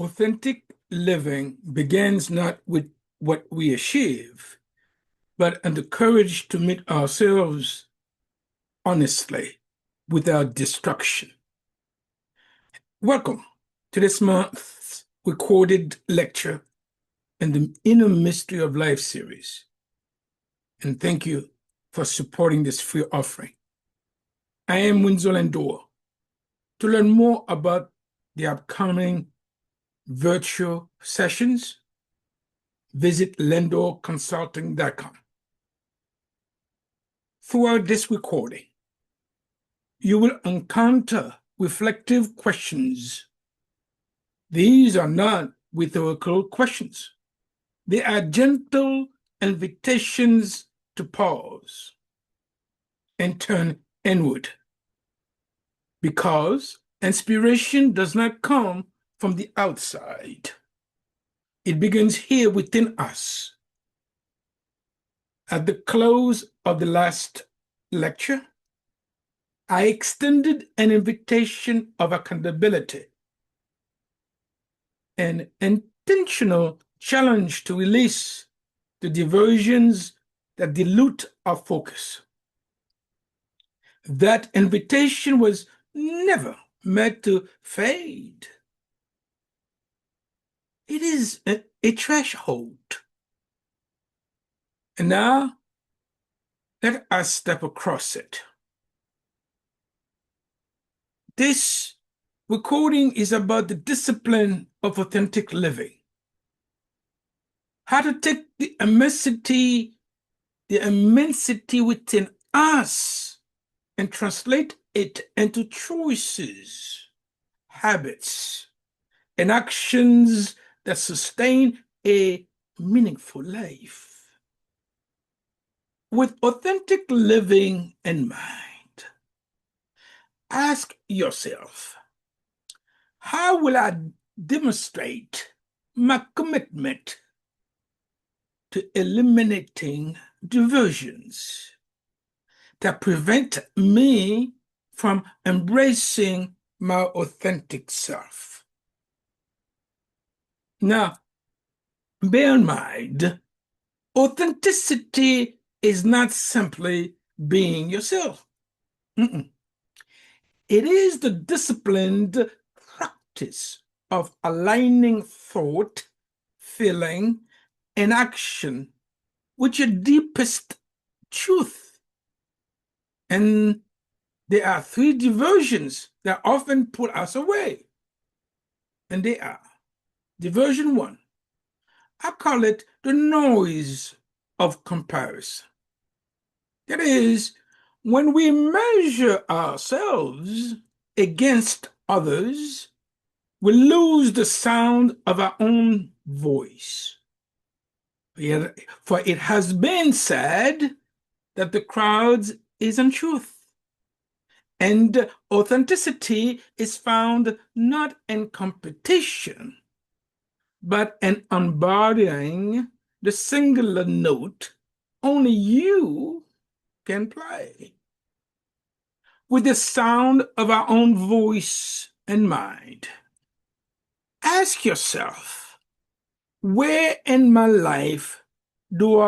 Authentic living begins not with what we achieve, but in the courage to meet ourselves honestly without destruction. Welcome to this month's recorded lecture in the Inner Mystery of Life series. And thank you for supporting this free offering. I am Windsor Lindor. To learn more about the upcoming virtual sessions, visit lindorconsulting.com. Throughout this recording, you will encounter reflective questions. These are not rhetorical questions. They are gentle invitations to pause and turn inward, because inspiration does not come from the outside. It begins here within us. At the close of the last lecture, I extended an invitation of accountability, an intentional challenge to release the diversions that dilute our focus. That invitation was never meant to fade. It is a threshold. And now, let us step across it. This recording is about the discipline of authentic living. How to take the immensity within us and translate it into choices, habits, and actions that sustain a meaningful life. With authentic living in mind, ask yourself, how will I demonstrate my commitment to eliminating diversions that prevent me from embracing my authentic self? Now, bear in mind, authenticity is not simply being yourself. It is the disciplined practice of aligning thought, feeling, and action with your deepest truth. And there are three diversions that often pull us away. And they are: diversion one, I call it the noise of comparison. That is, when we measure ourselves against others, we lose the sound of our own voice. For it has been said that the crowd is untruth, and authenticity is found not in competition, but in embodying the singular note only you can play. With the sound of our own voice in mind, ask yourself, where in my life do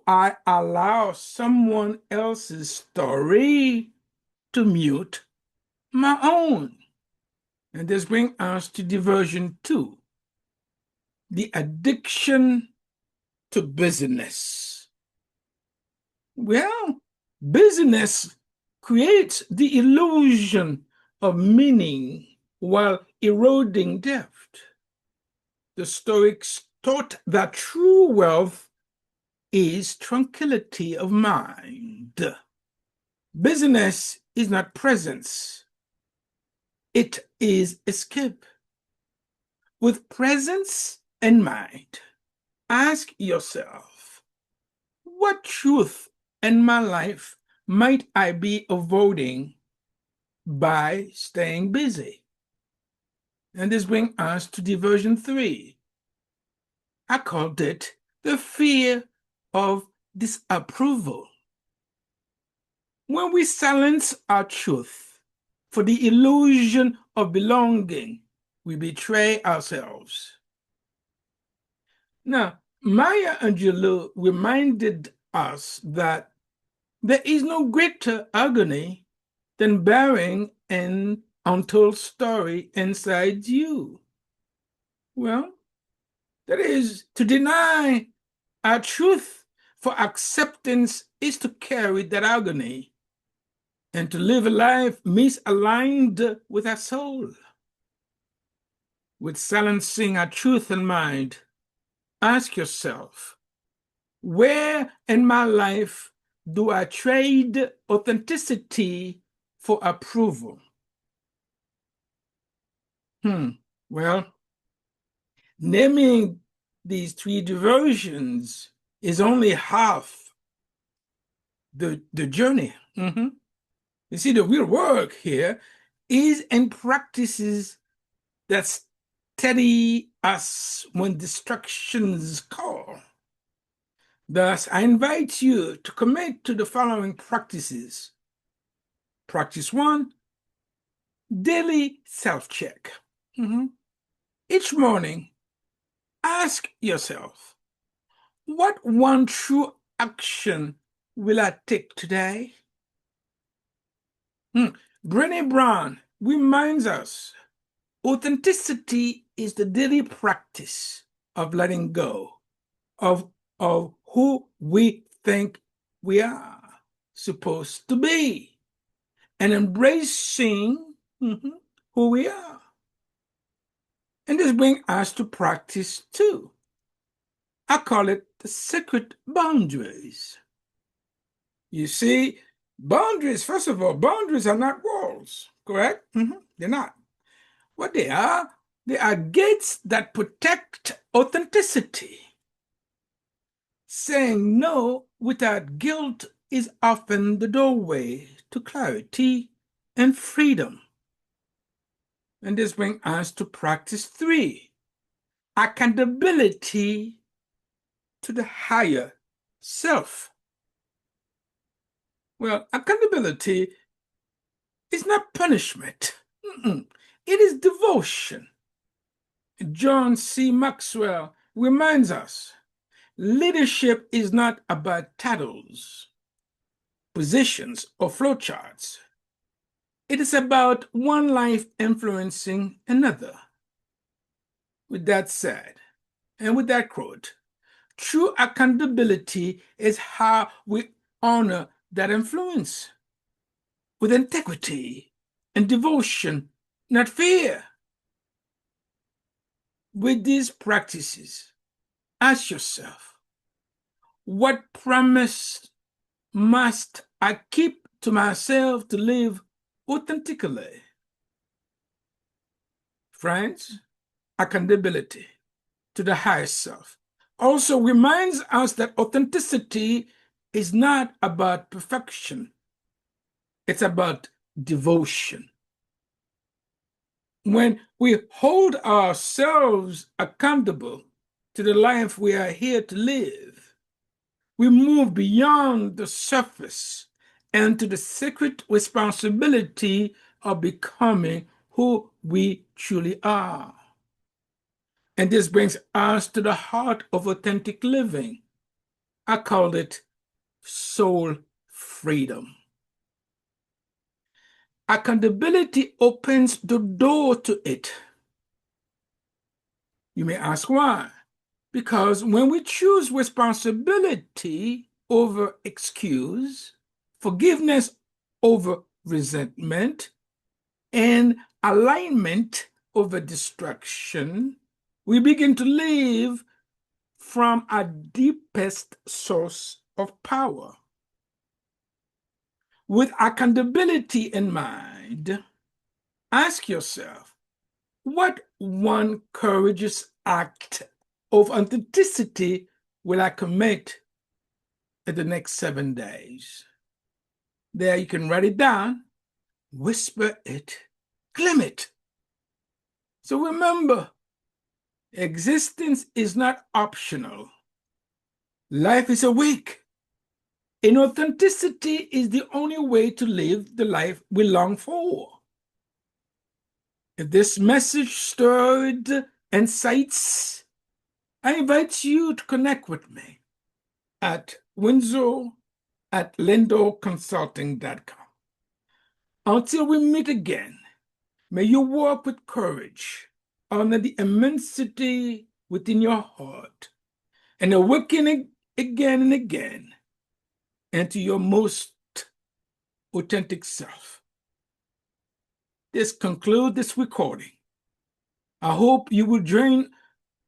I allow someone else's story to mute my own? And this brings us to diversion two, the addiction to busyness. Well, busyness creates the illusion of meaning while eroding depth. The Stoics taught that true wealth is tranquility of mind. Busyness is not presence, it is escape. With presence in mind, ask yourself, what truth in my life might I be avoiding by staying busy? And this brings us to diversion three. I called it the fear of disapproval. When we silence our truth for the illusion of belonging, we betray ourselves. Now, Maya Angelou reminded us that there is no greater agony than bearing an untold story inside you. Well, that is to deny our truth, for acceptance is to carry that agony and to live a life misaligned with our soul. With silencing our truth in mind, ask yourself, where in my life do I trade authenticity for approval? Well, naming these three diversions is only half the journey. You see, the real work here is in practices that steady us when distractions call. Thus, I invite you to commit to the following practices. Practice 1, daily self-check. Each morning, ask yourself, what one true action will I take today? Brené Brown reminds us, authenticity is the daily practice of letting go of who we think we are supposed to be and embracing who we are. And this brings us to practice 2. I call it the sacred boundaries. You see, boundaries, first of all, boundaries are not walls, correct? They're not. What they are gates that protect authenticity. Saying no without guilt is often the doorway to clarity and freedom. And this brings us to practice 3, accountability to the higher self. Well, accountability is not punishment. It is devotion. John C. Maxwell reminds us, leadership is not about titles, positions, or flowcharts. It is about one life influencing another. With that said, and with that quote, true accountability is how we honor that influence with integrity and devotion, not fear. With these practices, ask yourself, what promise must I keep to myself to live authentically? Friends, accountability to the highest self also reminds us that authenticity is not about perfection. It's about devotion. When we hold ourselves accountable to the life we are here to live, we move beyond the surface and to the sacred responsibility of becoming who we truly are. And this brings us to the heart of authentic living. I call it soul freedom. Accountability opens the door to it. You may ask why? Because when we choose responsibility over excuse, forgiveness over resentment, and alignment over distraction, we begin to live from our deepest source of power. With accountability in mind, ask yourself, what one courageous act of authenticity will I commit in the next 7 days? There, you can write it down, whisper it, claim it. So remember, existence is not optional. Life is awake. And authenticity is the only way to live the life we long for. If this message stirred insights, I invite you to connect with me at Windsor@LindorConsulting.com. Until we meet again, may you walk with courage, honor the immensity within your heart, and awaken again and again into your most authentic self. This concludes this recording. I hope you will join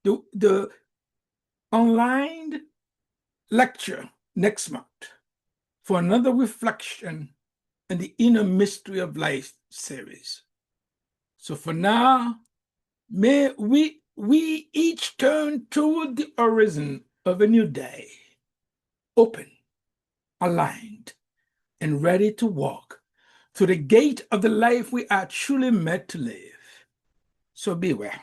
the online lecture next month for another reflection in the Inner Mystery of Life series. So for now, may we each turn toward the horizon of a new day, open, aligned, and ready to walk through the gate of the life we are truly meant to live. So be well.